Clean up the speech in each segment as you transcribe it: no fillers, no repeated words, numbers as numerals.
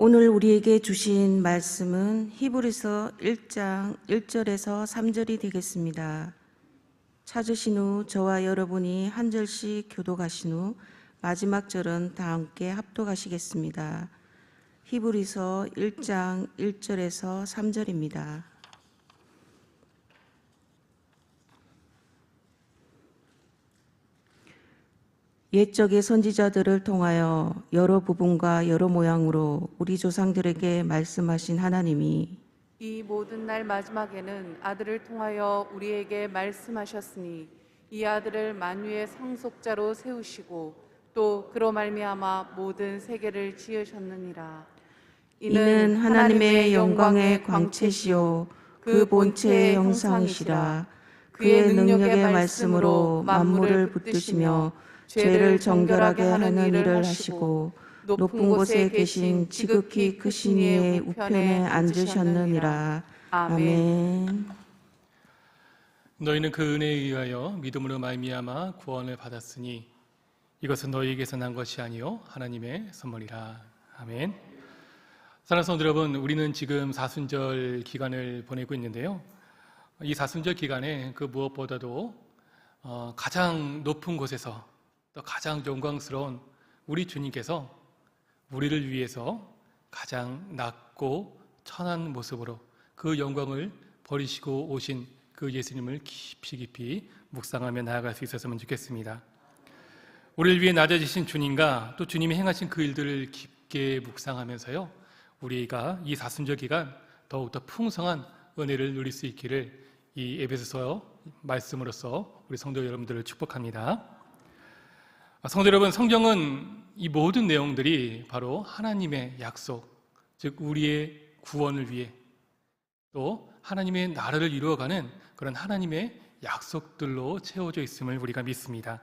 오늘 우리에게 주신 말씀은 히브리서 1장 1절에서 3절이 되겠습니다. 찾으신 후 저와 여러분이 한 절씩 교독하신 후 마지막 절은 다 함께 합독하시겠습니다. 히브리서 1장 1절에서 3절입니다. 옛적의 선지자들을 통하여 여러 부분과 여러 모양으로 우리 조상들에게 말씀하신 하나님이 이 모든 날 마지막에는 아들을 통하여 우리에게 말씀하셨으니 이 아들을 만유의 상속자로 세우시고 또 그로 말미암아 모든 세계를 지으셨느니라. 이는 하나님의 영광의 광채시요 그 본체의 형상이시라. 그의 능력의 말씀으로 만물을 붙드시며 죄를 정결하게 하는 일을 하시고 높은 곳에 계신 지극히 크신 이의 우편에 앉으셨느니라. 아멘. 너희는 그 은혜에 의하여 믿음으로 말미암아 구원을 받았으니 이것은 너희에게서 난 것이 아니요 하나님의 선물이라. 아멘. 사랑하는 성도 여러분, 우리는 지금 사순절 기간을 보내고 있는데요. 이 사순절 기간에 그 무엇보다도 가장 높은 곳에서 또 가장 영광스러운 우리 주님께서 우리를 위해서 가장 낮고 천한 모습으로 그 영광을 버리시고 오신 그 예수님을 깊이 묵상하며 나아갈 수 있었으면 좋겠습니다. 우리를 위해 낮아지신 주님과 또 주님이 행하신 그 일들을 깊게 묵상하면서요, 우리가 이 사순절 기간 더욱더 풍성한 은혜를 누릴 수 있기를 이 에베소서 말씀으로써 우리 성도 여러분들을 축복합니다. 성도 여러분, 성경은 이 모든 내용들이 바로 하나님의 약속, 즉 우리의 구원을 위해 또 하나님의 나라를 이루어가는 그런 하나님의 약속들로 채워져 있음을 우리가 믿습니다.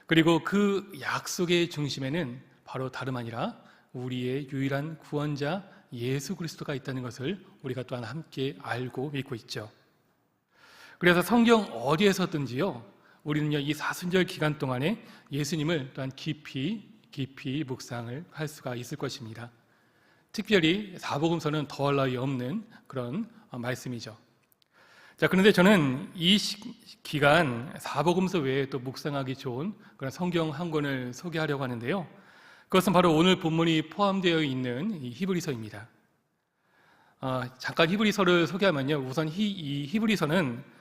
그리고 그 약속의 중심에는 바로 다름 아니라 우리의 유일한 구원자 예수 그리스도가 있다는 것을 우리가 또한 함께 알고 믿고 있죠. 그래서 성경 어디에서든지요, 우리는요 이 사순절 기간 동안에 예수님을 또한 깊이 묵상을 할 수가 있을 것입니다. 특별히 사복음서는 더할 나위 없는 그런 말씀이죠. 자, 그런데 저는 이 기간 사복음서 외에 또 묵상하기 좋은 그런 성경 한 권을 소개하려고 하는데요. 그것은 바로 오늘 본문이 포함되어 있는 이 히브리서입니다. 잠깐 히브리서를 소개하면요, 우선 이 히브리서는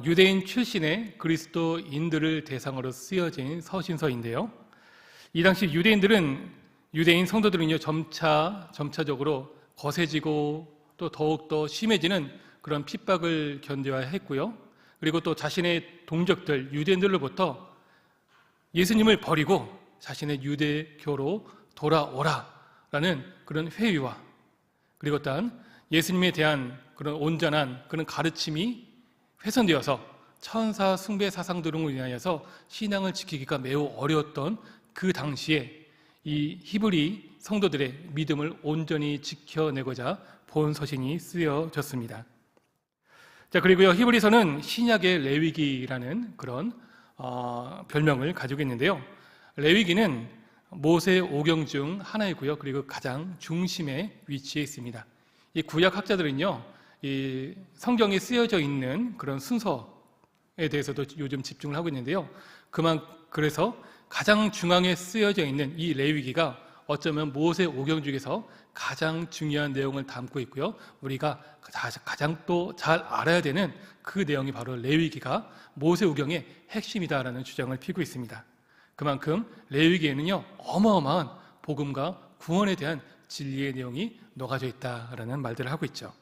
유대인 출신의 그리스도인들을 대상으로 쓰여진 서신서인데요. 이 당시 유대인 성도들은요 점차적으로 거세지고 또 더욱더 심해지는 그런 핍박을 견뎌야 했고요. 그리고 또 자신의 동족들 유대인들로부터 예수님을 버리고 자신의 유대교로 돌아오라라는 그런 회유와 그리고 또한 예수님에 대한 그런 온전한 그런 가르침이 훼손되어서 천사 숭배 사상들로 인하여서 신앙을 지키기가 매우 어려웠던 그 당시에 이 히브리 성도들의 믿음을 온전히 지켜내고자 본 서신이 쓰여졌습니다. 자, 그리고요 히브리서는 신약의 레위기라는 그런 별명을 가지고 있는데요. 레위기는 모세 오경 중 하나이고요. 그리고 가장 중심에 위치해 있습니다. 이 구약 학자들은요, 이 성경에 쓰여져 있는 그런 순서에 대해서도 요즘 집중을 하고 있는데요. 그래서 가장 중앙에 쓰여져 있는 이 레위기가 어쩌면 모세 오경 중에서 가장 중요한 내용을 담고 있고요. 우리가 가장 또 잘 알아야 되는 그 내용이 바로 레위기가 모세 오경의 핵심이다라는 주장을 펴고 있습니다. 그만큼 레위기에는요 어마어마한 복음과 구원에 대한 진리의 내용이 녹아져 있다라는 말들을 하고 있죠.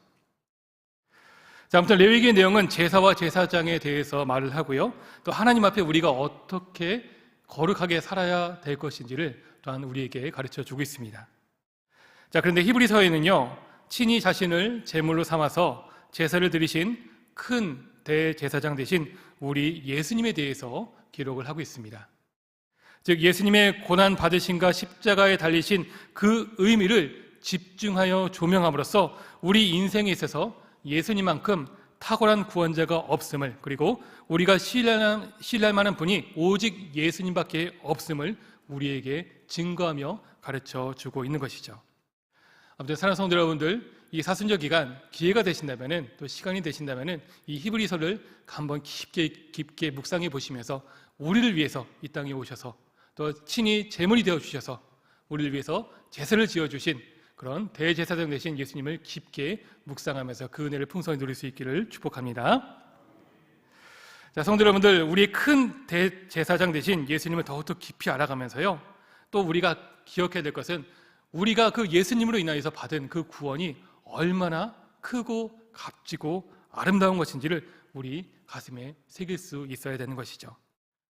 자, 아무튼 레위기의 내용은 제사와 제사장에 대해서 말을 하고요. 또 하나님 앞에 우리가 어떻게 거룩하게 살아야 될 것인지를 또한 우리에게 가르쳐 주고 있습니다. 자, 그런데 히브리서에는요, 친히 자신을 제물로 삼아서 제사를 드리신 큰 대제사장 되신 우리 예수님에 대해서 기록을 하고 있습니다. 즉 예수님의 고난 받으심과 십자가에 달리신 그 의미를 집중하여 조명함으로써 우리 인생에 있어서 예수님만큼 탁월한 구원자가 없음을, 그리고 우리가 신뢰할 만한 분이 오직 예수님밖에 없음을 우리에게 증거하며 가르쳐 주고 있는 것이죠. 아무튼 사랑하는 성도 여러분들, 이 사순절 기간 기회가 되신다면은, 또 시간이 되신다면은 이 히브리서를 한번 깊게 묵상해 보시면서 우리를 위해서 이 땅에 오셔서 또 친히 제물이 되어 주셔서 우리를 위해서 제사를 지어 주신 그런 대제사장 되신 예수님을 깊게 묵상하면서 그 은혜를 풍성히 누릴 수 있기를 축복합니다. 자, 성도 여러분들, 우리의 큰 대제사장 되신 예수님을 더욱더 깊이 알아가면서요, 또 우리가 기억해야 될 것은 우리가 그 예수님으로 인하여서 받은 그 구원이 얼마나 크고 값지고 아름다운 것인지를 우리 가슴에 새길 수 있어야 되는 것이죠.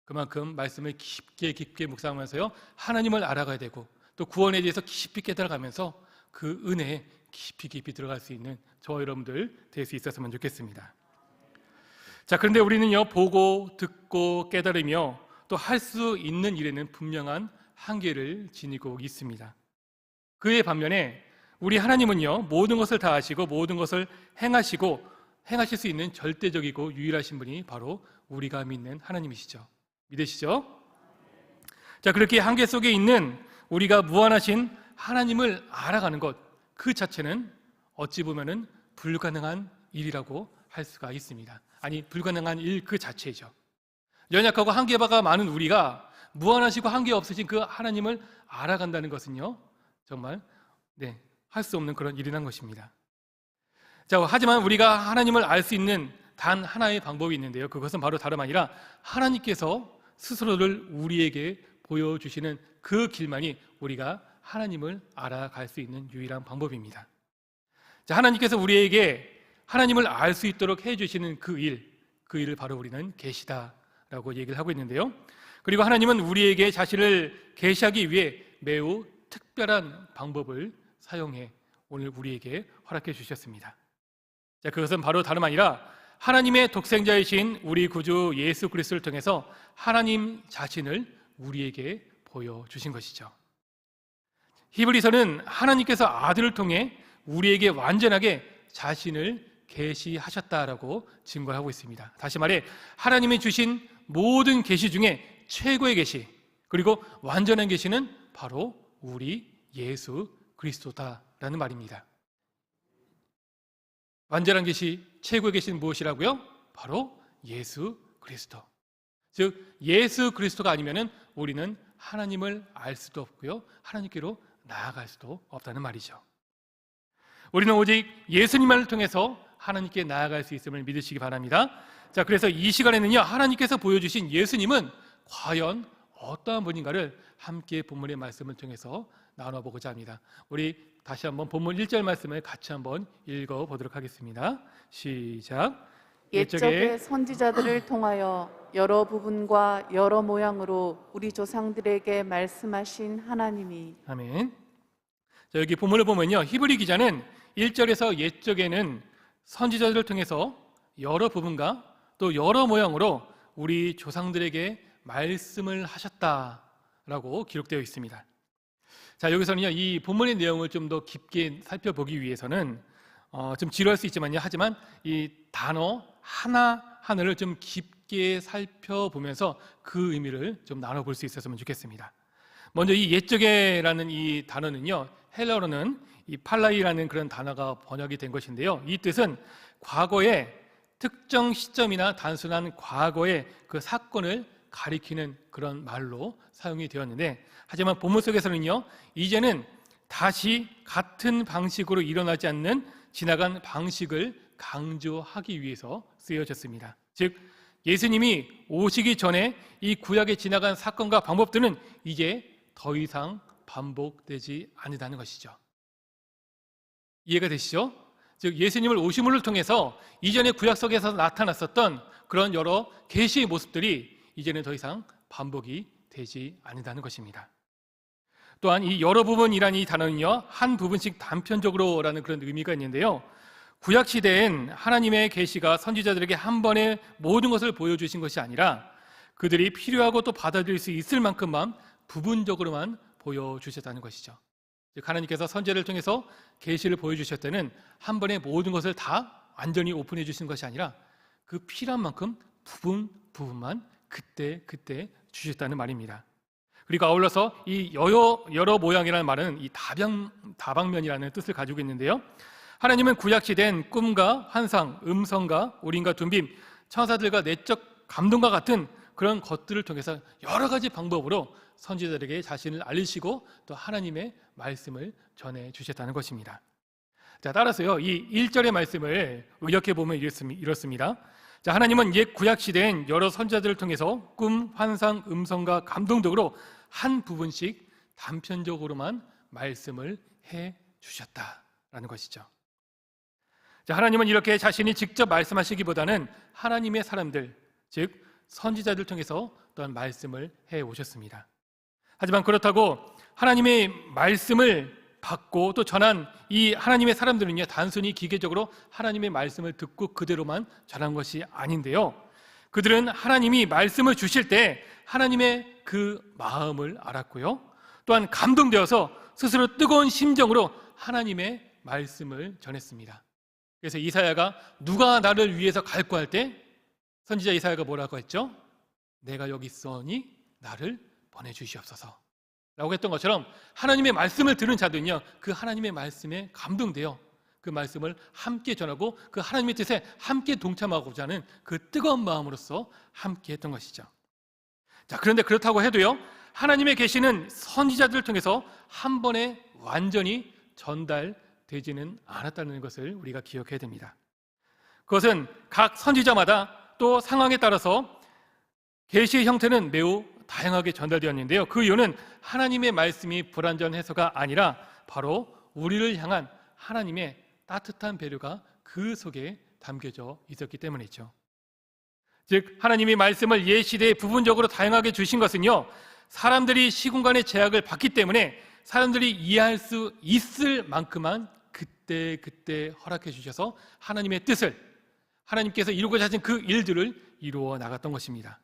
그만큼 말씀을 깊게 묵상하면서요, 하나님을 알아가야 되고 또 구원에 대해서 깊이 깨달아가면서 그 은혜에 깊이 들어갈 수 있는 저와 여러분들 될 수 있었으면 좋겠습니다. 자, 그런데 우리는요, 보고 듣고 깨달으며 또 할 수 있는 일에는 분명한 한계를 지니고 있습니다. 그의 반면에 우리 하나님은요, 모든 것을 다 아시고 모든 것을 행하실 수 있는 절대적이고 유일하신 분이 바로 우리가 믿는 하나님이시죠. 믿으시죠? 자, 그렇게 한계 속에 있는 우리가 무한하신 하나님을 알아가는 것, 그 자체는 어찌 보면은 불가능한 일이라고 할 수가 있습니다. 아니, 불가능한 일 그 자체죠. 연약하고 한계가 많은 우리가 무한하시고 한계 없으신 그 하나님을 알아간다는 것은요, 정말 할 수 없는 그런 일이란 것입니다. 자, 하지만 우리가 하나님을 알 수 있는 단 하나의 방법이 있는데요, 그것은 바로 다름 아니라 하나님께서 스스로를 우리에게 보여주시는 그 길만이 우리가 하나님을 알아갈 수 있는 유일한 방법입니다. 자, 하나님께서 우리에게 하나님을 알 수 있도록 해주시는 그 일을 바로 우리는 계시다라고 얘기를 하고 있는데요, 그리고 하나님은 우리에게 자신을 계시하기 위해 매우 특별한 방법을 사용해 오늘 우리에게 허락해 주셨습니다. 자, 그것은 바로 다름 아니라 하나님의 독생자이신 우리 구주 예수 그리스도를 통해서 하나님 자신을 우리에게 보여주신 것이죠. 히브리서는 하나님께서 아들을 통해 우리에게 완전하게 자신을 계시하셨다라고 증거하고 있습니다. 다시 말해 하나님이 주신 모든 계시 중에 최고의 계시, 그리고 완전한 계시는 바로 우리 예수 그리스도다라는 말입니다. 완전한 계시, 최고의 계시는 무엇이라고요? 바로 예수 그리스도. 즉 예수 그리스도가 아니면은 우리는 하나님을 알 수도 없고요, 하나님께로 나아갈 수도 없다는 말이죠. 우리는 오직 예수님만을 통해서 하나님께 나아갈 수 있음을 믿으시기 바랍니다. 자, 그래서 이 시간에는요, 하나님께서 보여주신 예수님은 과연 어떠한 분인가를 함께 본문의 말씀을 통해서 나눠보고자 합니다. 우리 다시 한번 본문 1절 말씀을 같이 한번 읽어보도록 하겠습니다. 시작. 옛적의 선지자들을 통하여 여러 부분과 여러 모양으로 우리 조상들에게 말씀하신 하나님이. 아멘. 자, 여기 본문을 보면요, 히브리 기자는 1절에서 옛적에는 선지자들을 통해서 여러 부분과 또 여러 모양으로 우리 조상들에게 말씀을 하셨다라고 기록되어 있습니다. 자, 여기서는요, 이 본문의 내용을 좀 더 깊게 살펴보기 위해서는 좀 지루할 수 있지만요, 하지만 이 단어 하나하나를 좀 깊게 살펴보면서 그 의미를 좀 나눠볼 수 있었으면 좋겠습니다. 먼저 이 옛적에라는 이 단어는요, 헬라어로는 이 팔라이라는 그런 단어가 번역이 된 것인데요, 이 뜻은 과거의 특정 시점이나 단순한 과거의 그 사건을 가리키는 그런 말로 사용이 되었는데, 하지만 본문 속에서는요, 이제는 다시 같은 방식으로 일어나지 않는 지나간 방식을 강조하기 위해서 쓰여졌습니다. 즉 예수님이 오시기 전에 이 구약에 지나간 사건과 방법들은 이제 더 이상 반복되지 않는다는 것이죠. 이해가 되시죠? 즉 예수님을 오심을 통해서 이전의 구약 속에서 나타났었던 그런 여러 계시의 모습들이 이제는 더 이상 반복이 되지 않는다는 것입니다. 또한 이 여러 부분이라는 이 단어는요, 한 부분씩 단편적으로라는 그런 의미가 있는데요, 구약 시대엔 하나님의 계시가 선지자들에게 한 번에 모든 것을 보여주신 것이 아니라 그들이 필요하고 또 받아들일 수 있을 만큼만 부분적으로만 보여주셨다는 것이죠. 즉 하나님께서 선지자를 통해서 계시를 보여주실 때는 한 번에 모든 것을 다 완전히 오픈해 주신 것이 아니라 그 필요한 만큼 부분만 그때 주셨다는 말입니다. 그리고 아울러서 이 여러 모양이라는 말은 이 다방면이라는 뜻을 가지고 있는데요. 하나님은 구약시대엔 꿈과 환상, 음성과 우림과 둔빔, 천사들과 내적 감동과 같은 그런 것들을 통해서 여러 가지 방법으로 선지자들에게 자신을 알리시고 또 하나님의 말씀을 전해 주셨다는 것입니다. 자, 따라서요, 이 1절의 말씀을 의역해 보면 이렇습니다. 자, 하나님은 옛 구약 시대엔 여러 선지자들을 통해서 꿈, 환상, 음성과 감동 등으로 한 부분씩 단편적으로만 말씀을 해 주셨다라는 것이죠. 자, 하나님은 이렇게 자신이 직접 말씀하시기보다는 하나님의 사람들, 즉 선지자들 통해서 또한 말씀을 해 오셨습니다. 하지만 그렇다고 하나님의 말씀을 받고 또 전한 이 하나님의 사람들은요, 단순히 기계적으로 하나님의 말씀을 듣고 그대로만 전한 것이 아닌데요, 그들은 하나님이 말씀을 주실 때 하나님의 그 마음을 알았고요, 또한 감동되어서 스스로 뜨거운 심정으로 하나님의 말씀을 전했습니다. 그래서 이사야가 누가 나를 위해서 갈고 할 때 선지자 이사야가 뭐라고 했죠? 내가 여기 있으니 나를 보내주시옵소서 라고 했던 것처럼 하나님의 말씀을 들은 자들은요, 그 하나님의 말씀에 감동되어 그 말씀을 함께 전하고 그 하나님의 뜻에 함께 동참하고자 하는 그 뜨거운 마음으로서 함께 했던 것이죠. 자, 그런데 그렇다고 해도요, 하나님의 계시는 선지자들을 통해서 한 번에 완전히 전달되지는 않았다는 것을 우리가 기억해야 됩니다. 그것은 각 선지자마다 또 상황에 따라서 계시의 형태는 매우 다양하게 전달되었는데요, 그 이유는 하나님의 말씀이 불완전해서가 아니라 바로 우리를 향한 하나님의 따뜻한 배려가 그 속에 담겨져 있었기 때문이죠. 즉 하나님이 말씀을 옛 시대에 부분적으로 다양하게 주신 것은요, 사람들이 시공간의 제약을 받기 때문에 사람들이 이해할 수 있을 만큼만 그때 허락해 주셔서 하나님의 뜻을, 하나님께서 이루고자 하신 그 일들을 이루어 나갔던 것입니다.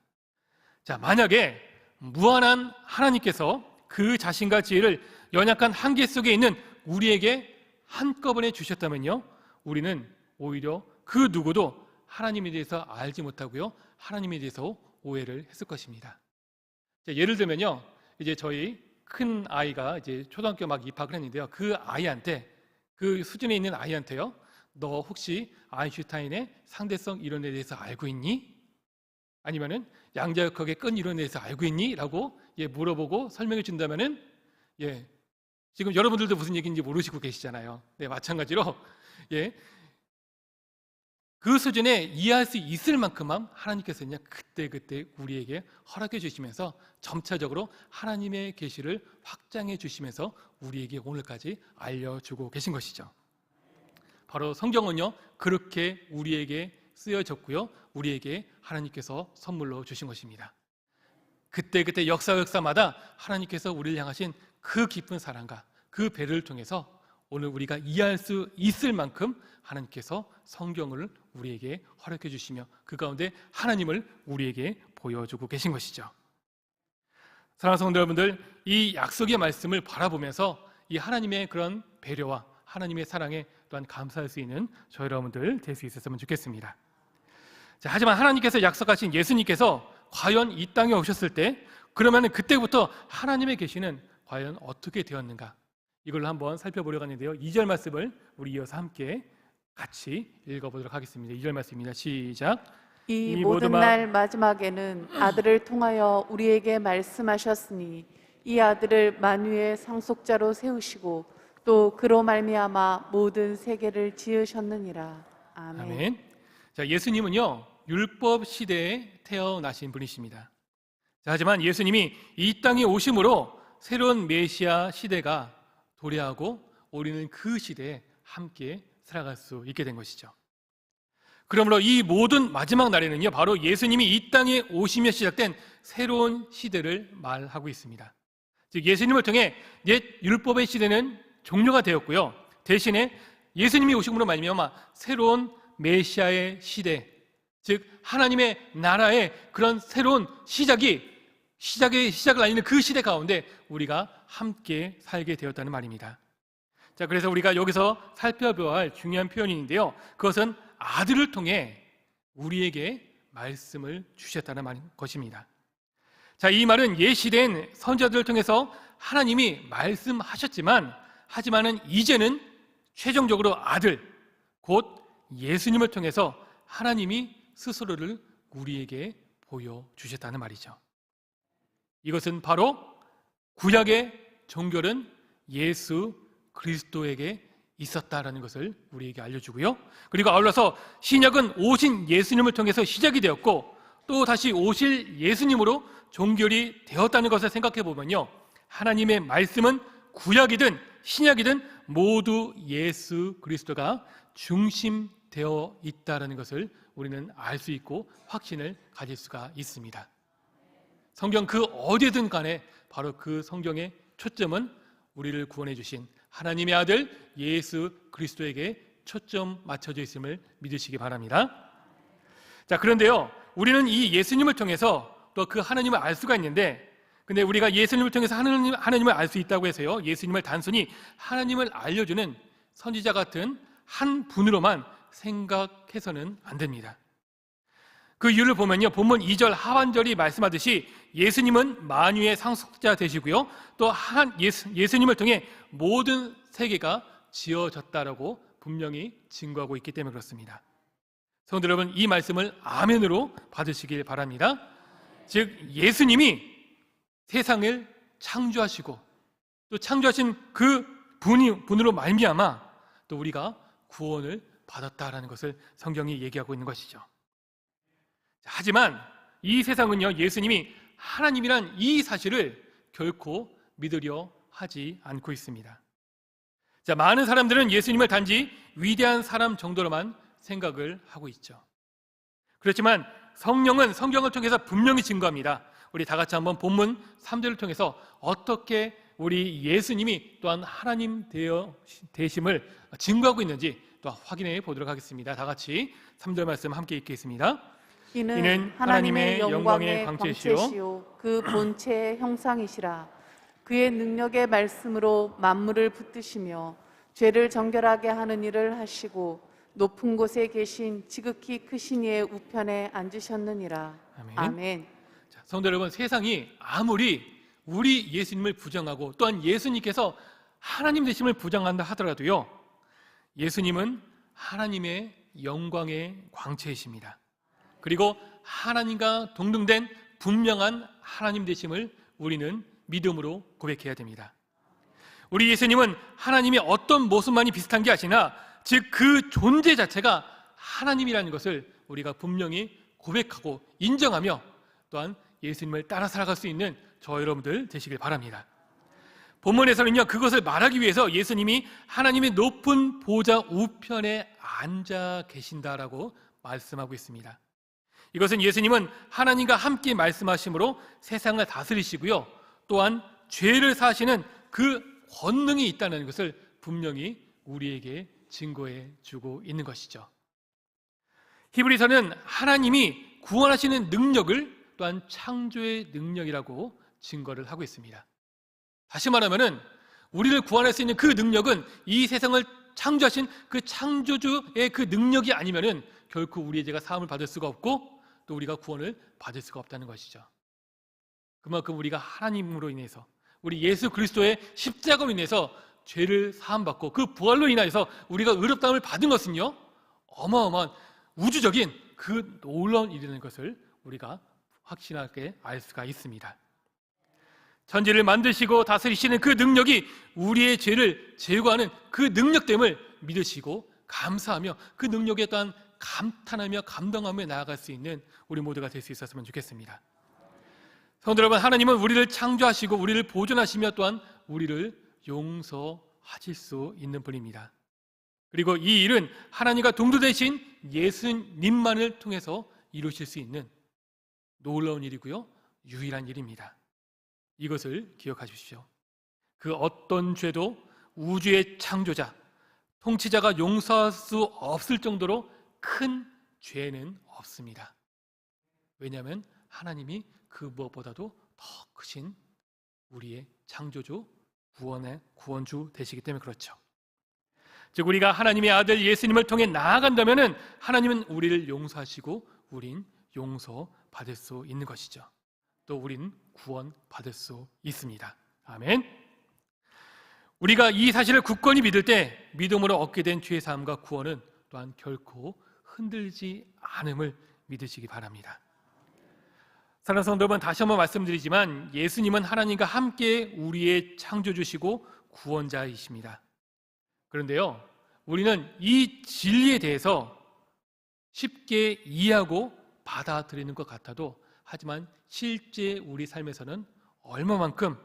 자, 만약에 무한한 하나님께서 그 자신과 지혜를 연약한 한계 속에 있는 우리에게 한꺼번에 주셨다면요, 우리는 오히려 그 누구도 하나님에 대해서 알지 못하고요, 하나님에 대해서 오해를 했을 것입니다. 자, 예를 들면요, 이제 저희 큰 아이가 이제 초등학교 막 입학을 했는데요, 그 아이한테, 그 수준에 있는 아이한테요, 너 혹시 아인슈타인의 상대성 이론에 대해서 알고 있니? 아니면은 양자역학의 끈 이론에 대해서 알고 있니? 라고 물어보고 설명해 준다면은 지금 여러분들도 무슨 얘기인지 모르시고 계시잖아요. 네, 마찬가지로 그 수준에 이해할 수 있을 만큼만 하나님께서는 그때 우리에게 허락해 주시면서 점차적으로 하나님의 계시를 확장해 주시면서 우리에게 오늘까지 알려주고 계신 것이죠. 바로 성경은요, 그렇게 우리에게 쓰여졌고요, 우리에게 하나님께서 선물로 주신 것입니다. 그때 역사마다 하나님께서 우리를 향하신 그 깊은 사랑과 그 배를 통해서 오늘 우리가 이해할 수 있을 만큼 하나님께서 성경을 우리에게 허락해 주시며 그 가운데 하나님을 우리에게 보여주고 계신 것이죠. 사랑하는 성도 여러분들, 이 약속의 말씀을 바라보면서 이 하나님의 그런 배려와 하나님의 사랑에 또한 감사할 수 있는 저 여러분들 될 수 있었으면 좋겠습니다. 자, 하지만 하나님께서 약속하신 예수님께서 과연 이 땅에 오셨을 때 그러면 그때부터 하나님의 계시는 과연 어떻게 되었는가, 이걸 한번 살펴보려고 하는데요, 2절 말씀을 우리 이어서 함께 같이 읽어보도록 하겠습니다. 2절 말씀입니다. 시작. 이 모든 날 마지막에는 아들을 통하여 우리에게 말씀하셨으니 이 아들을 만유의 상속자로 세우시고 또 그로 말미암아 모든 세계를 지으셨느니라. 아멘. 아멘. 자, 예수님은요, 율법 시대에 태어나신 분이십니다. 자, 하지만 예수님이 이 땅에 오심으로 새로운 메시아 시대가 도래하고 우리는 그 시대에 함께 살아갈 수 있게 된 것이죠. 그러므로 이 모든 마지막 날에는요, 바로 예수님이 이 땅에 오시며 시작된 새로운 시대를 말하고 있습니다. 즉 예수님을 통해 옛 율법의 시대는 종료가 되었고요, 대신에 예수님이 오심으로 말미암아 새로운 메시아의 시대, 즉 하나님의 나라의 그런 새로운 시작을 알리는 그 시대 가운데 우리가 함께 살게 되었다는 말입니다. 자, 그래서 우리가 여기서 살펴보아야 할 중요한 표현인데요, 그것은 아들을 통해 우리에게 말씀을 주셨다는 것입니다. 자, 이 말은 예시된 선지자들을 통해서 하나님이 하지만은 이제는 최종적으로 아들, 곧 예수님을 통해서 하나님이 스스로를 우리에게 보여주셨다는 말이죠. 이것은 바로 구약의 종결은 예수 그리스도에게 있었다라는 것을 우리에게 알려주고요. 그리고 아울러서 신약은 오신 예수님을 통해서 시작이 되었고 또 다시 오실 예수님으로 종결이 되었다는 것을 생각해 보면요, 하나님의 말씀은 구약이든 신약이든 모두 예수 그리스도가 중심되어 있다는 것을 우리는 알 수 있고 확신을 가질 수가 있습니다. 성경 그 어디든 간에 바로 그 성경의 초점은 우리를 구원해 주신 하나님의 아들 예수 그리스도에게 초점 맞춰져 있음을 믿으시기 바랍니다. 자, 그런데요, 우리는 이 예수님을 통해서 또 그 하나님을 알 수가 있는데, 근데 우리가 예수님을 통해서 하나님을 알 수 있다고 해서요, 예수님을 단순히 하나님을 알려주는 선지자 같은 한 분으로만 생각해서는 안 됩니다. 그 이유를 보면요, 본문 2절 하반절이 말씀하듯이 예수님은 만유의 상속자 되시고요, 또 예수님을 통해 모든 세계가 지어졌다라고 분명히 증거하고 있기 때문에 그렇습니다. 성도 여러분, 이 말씀을 아멘으로 받으시길 바랍니다. 즉 예수님이 세상을 창조하시고 또 창조하신 그 분으로 말미암아 또 우리가 구원을 받았다라는 것을 성경이 얘기하고 있는 것이죠. 하지만 이 세상은요, 예수님이 하나님이란 이 사실을 결코 믿으려 하지 않고 있습니다. 자, 많은 사람들은 예수님을 단지 위대한 사람 정도로만 생각을 하고 있죠. 그렇지만 성령은 성경을 통해서 분명히 증거합니다. 우리 다 같이 한번 본문 3절을 통해서 어떻게 우리 예수님이 또한 하나님 되심을 증거하고 있는지 또 확인해 보도록 하겠습니다. 다 같이 3절 말씀 함께 읽겠습니다. 이는 하나님의 영광의 광채시요 그 본체의 형상이시라. 그의 능력의 말씀으로 만물을 붙드시며 죄를 정결하게 하는 일을 하시고 높은 곳에 계신 지극히 크신 이의 우편에 앉으셨느니라. 아멘. 아멘. 자, 성도 여러분, 세상이 아무리 우리 예수님을 부정하고 또한 예수님께서 하나님 되심을 부정한다 하더라도요, 예수님은 하나님의 영광의 광채이십니다. 그리고 하나님과 동등된 분명한 하나님 되심을 우리는 믿음으로 고백해야 됩니다. 우리 예수님은 하나님의 어떤 모습만이 비슷한 게 아니라 즉 그 존재 자체가 하나님이라는 것을 우리가 분명히 고백하고 인정하며 또한 예수님을 따라 살아갈 수 있는 저 여러분들 되시길 바랍니다. 본문에서는요, 그것을 말하기 위해서 예수님이 하나님의 높은 보좌 우편에 앉아 계신다라고 말씀하고 있습니다. 이것은 예수님은 하나님과 함께 말씀하심으로 세상을 다스리시고요, 또한 죄를 사하시는 그 권능이 있다는 것을 분명히 우리에게 증거해 주고 있는 것이죠. 히브리서는 하나님이 구원하시는 능력을 또한 창조의 능력이라고 증거를 하고 있습니다. 다시 말하면은 우리를 구원할 수 있는 그 능력은 이 세상을 창조하신 그 창조주의 그 능력이 아니면은 결코 우리의 죄가 사함을 받을 수가 없고 또 우리가 구원을 받을 수가 없다는 것이죠. 그만큼 우리가 하나님으로 인해서 우리 예수 그리스도의 십자가로 인해서 죄를 사함받고 그 부활로 인하여서 우리가 의롭다함을 받은 것은요, 어마어마한 우주적인 그 놀라운 일이라는 것을 우리가 확신하게 알 수가 있습니다. 천지를 만드시고 다스리시는 그 능력이 우리의 죄를 제거하는 그 능력됨을 믿으시고 감사하며 그 능력에 대한 감탄하며 감동하며 나아갈 수 있는 우리 모두가 될 수 있었으면 좋겠습니다. 성도 여러분, 하나님은 우리를 창조하시고 우리를 보존하시며 또한 우리를 용서하실 수 있는 분입니다. 그리고 이 일은 하나님과 동조되신 예수님만을 통해서 이루실 수 있는 놀라운 일이고요, 유일한 일입니다. 이것을 기억하십시오. 그 어떤 죄도 우주의 창조자, 통치자가 용서할 수 없을 정도로 큰 죄는 없습니다. 왜냐하면 하나님이 그 무엇보다도 더 크신 우리의 창조주, 구원주 되시기 때문에 그렇죠. 즉 우리가 하나님의 아들 예수님을 통해 나아간다면 하나님은 우리를 용서하시고 우린 용서받을 수 있는 것이죠. 또 우리는 구원받을 수 있습니다. 아멘. 우리가 이 사실을 굳건히 믿을 때 믿음으로 얻게 된 죄 사함과 구원은 또한 결코 흔들리지 않음을 믿으시기 바랍니다. 사랑하는 성도 여러분, 다시 한번 말씀드리지만 예수님은 하나님과 함께 우리의 창조주시고 구원자이십니다. 그런데요, 우리는 이 진리에 대해서 쉽게 이해하고 받아들이는 것 같아도 하지만 실제 우리 삶에서는 얼마만큼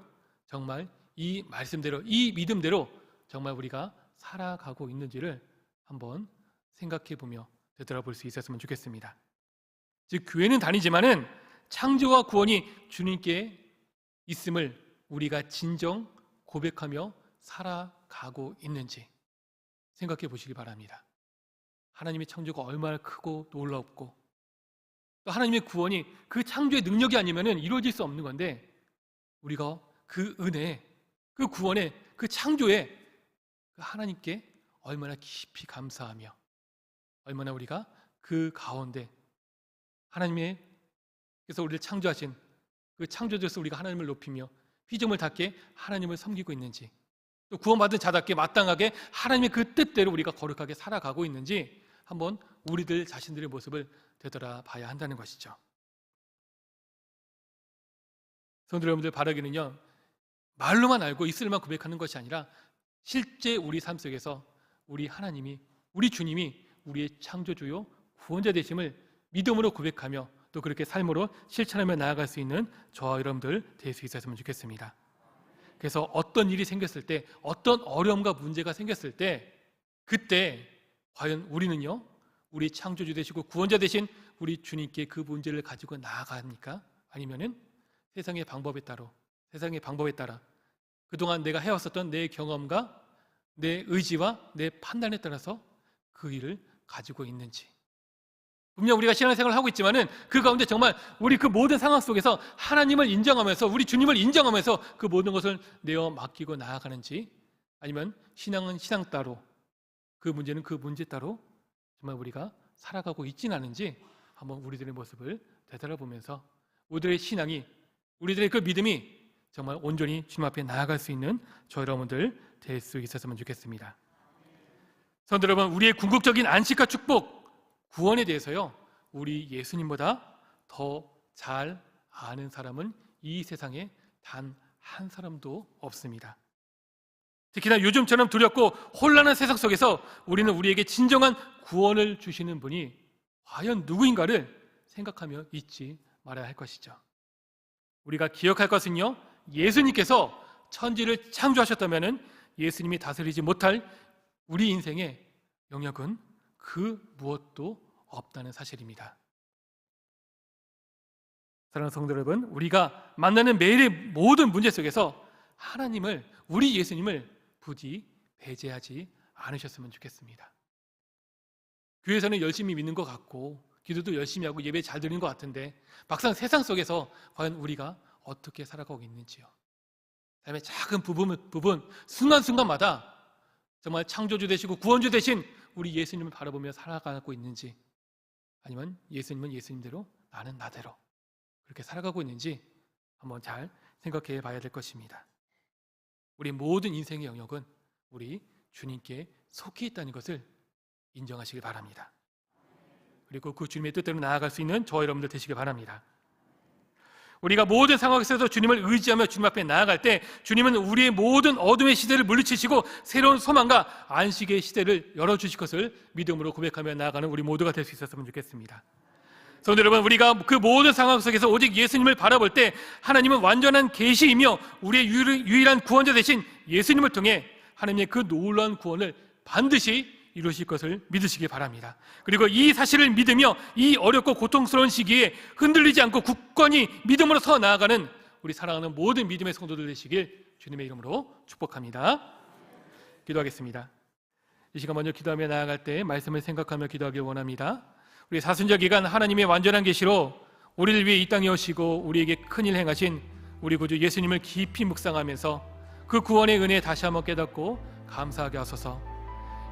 정말 이 말씀대로, 이 믿음대로 정말 우리가 살아가고 있는지를 한번 생각해 보며 되돌아볼 수 있었으면 좋겠습니다. 즉, 교회는 다니지만은 창조와 구원이 주님께 있음을 우리가 진정 고백하며 살아가고 있는지 생각해 보시기 바랍니다. 하나님의 창조가 얼마나 크고 놀랍고 또 하나님의 구원이 그 창조의 능력이 아니면 이루어질 수 없는 건데 우리가 그 은혜, 그 구원에, 그 창조에 그 하나님께 얼마나 깊이 감사하며 얼마나 우리가 그 가운데 하나님의 그래서 우리를 창조하신 그 창조주로서 우리가 하나님을 높이며 피조물 답게 하나님을 섬기고 있는지 또 구원받은 자답게 마땅하게 하나님의 그 뜻대로 우리가 거룩하게 살아가고 있는지 한번 우리들 자신들의 모습을 되돌아봐야 한다는 것이죠. 성도 여러분들, 바라기는요 말로만 알고 입술만 고백하는 것이 아니라 실제 우리 삶 속에서 우리 하나님이, 우리 주님이 우리의 창조주요 구원자 되심을 믿음으로 고백하며 또 그렇게 삶으로 실천하며 나아갈 수 있는 저와 여러분들 될 수 있었으면 좋겠습니다. 그래서 어떤 일이 생겼을 때, 어떤 어려움과 문제가 생겼을 때 그때 과연 우리는요 우리 창조주 되시고 구원자 되신 우리 주님께 그 문제를 가지고 나아갑니까? 아니면은 세상의 방법에 따라 그동안 내가 해왔었던 내 경험과 내 의지와 내 판단에 따라서 그 일을 가지고 있는지. 분명 우리가 신앙생활을 하고 있지만은 그 가운데 정말 우리 그 모든 상황 속에서 하나님을 인정하면서 우리 주님을 인정하면서 그 모든 것을 내어 맡기고 나아가는지, 아니면 신앙은 신앙 따로 그 문제는 그 문제 따로 정말 우리가 살아가고 있지는 않은지 한번 우리들의 모습을 되돌아보면서 우리들의 신앙이, 우리들의 그 믿음이 정말 온전히 주님 앞에 나아갈 수 있는 저 여러분들 될 수 있었으면 좋겠습니다. 성도 여러분, 우리의 궁극적인 안식과 축복, 구원에 대해서요 우리 예수님보다 더 잘 아는 사람은 이 세상에 단 한 사람도 없습니다. 특히나 요즘처럼 두렵고 혼란한 세상 속에서 우리는 우리에게 진정한 구원을 주시는 분이 과연 누구인가를 생각하며 잊지 말아야 할 것이죠. 우리가 기억할 것은요, 예수님께서 천지를 창조하셨다면 예수님이 다스리지 못할 우리 인생의 영역은 그 무엇도 없다는 사실입니다. 사랑하는 성도 여러분, 우리가 만나는 매일의 모든 문제 속에서 하나님을, 우리 예수님을 부디 배제하지 않으셨으면 좋겠습니다. 교회에서는 열심히 믿는 것 같고 기도도 열심히 하고 예배 잘 드리는 것 같은데 막상 세상 속에서 과연 우리가 어떻게 살아가고 있는지요. 삶의 작은 부분 순간순간마다 정말 창조주 되시고 구원주 되신 우리 예수님을 바라보며 살아가고 있는지, 아니면 예수님은 예수님대로 나는 나대로 그렇게 살아가고 있는지 한번 잘 생각해 봐야 될 것입니다. 우리 모든 인생의 영역은 우리 주님께 속해 있다는 것을 인정하시길 바랍니다. 그리고 그 주님의 뜻대로 나아갈 수 있는 저와 여러분들 되시길 바랍니다. 우리가 모든 상황에서도 주님을 의지하며 주님 앞에 나아갈 때 주님은 우리의 모든 어둠의 시대를 물리치시고 새로운 소망과 안식의 시대를 열어주실 것을 믿음으로 고백하며 나아가는 우리 모두가 될 수 있었으면 좋겠습니다. 성도 여러분, 우리가 그 모든 상황 속에서 오직 예수님을 바라볼 때 하나님은 완전한 계시이며 우리의 유일한 구원자 되신 예수님을 통해 하나님의 그 놀라운 구원을 반드시 이루실 것을 믿으시기 바랍니다. 그리고 이 사실을 믿으며 이 어렵고 고통스러운 시기에 흔들리지 않고 굳건히 믿음으로 서 나아가는 우리 사랑하는 모든 믿음의 성도들 되시길 주님의 이름으로 축복합니다. 기도하겠습니다. 이 시간 먼저 기도하며 나아갈 때 말씀을 생각하며 기도하길 원합니다. 우리 사순절 기간 하나님의 완전한 계시로 우리를 위해 이 땅에 오시고 우리에게 큰일 행하신 우리 구주 예수님을 깊이 묵상하면서 그 구원의 은혜에 다시 한번 깨닫고 감사하게 하소서.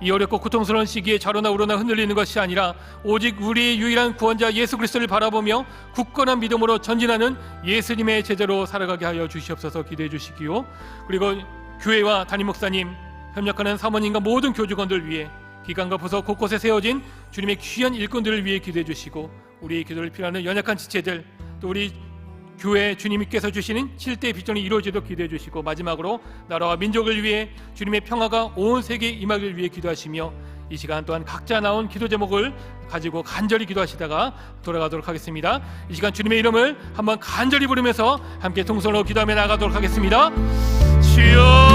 이 어렵고 고통스러운 시기에 좌로나 우로나 흔들리는 것이 아니라 오직 우리의 유일한 구원자 예수 그리스도를 바라보며 굳건한 믿음으로 전진하는 예수님의 제자로 살아가게 하여 주시옵소서. 기도해 주시기요. 그리고 교회와 담임 목사님, 협력하는 사모님과 모든 교직원들 위해 기관과 부서 곳곳에 세워진 주님의 귀한 일꾼들을 위해 기도해 주시고, 우리의 기도를 필요하는 연약한 지체들, 또 우리 교회 주님께서 주시는 7대의 비전이 이루어지도록 기도해 주시고, 마지막으로 나라와 민족을 위해 주님의 평화가 온 세계에 임하기를 위해 기도하시며, 이 시간 또한 각자 나온 기도 제목을 가지고 간절히 기도하시다가 돌아가도록 하겠습니다. 이 시간 주님의 이름을 한번 간절히 부르면서 함께 통성으로 기도하며 나가도록 하겠습니다. 주여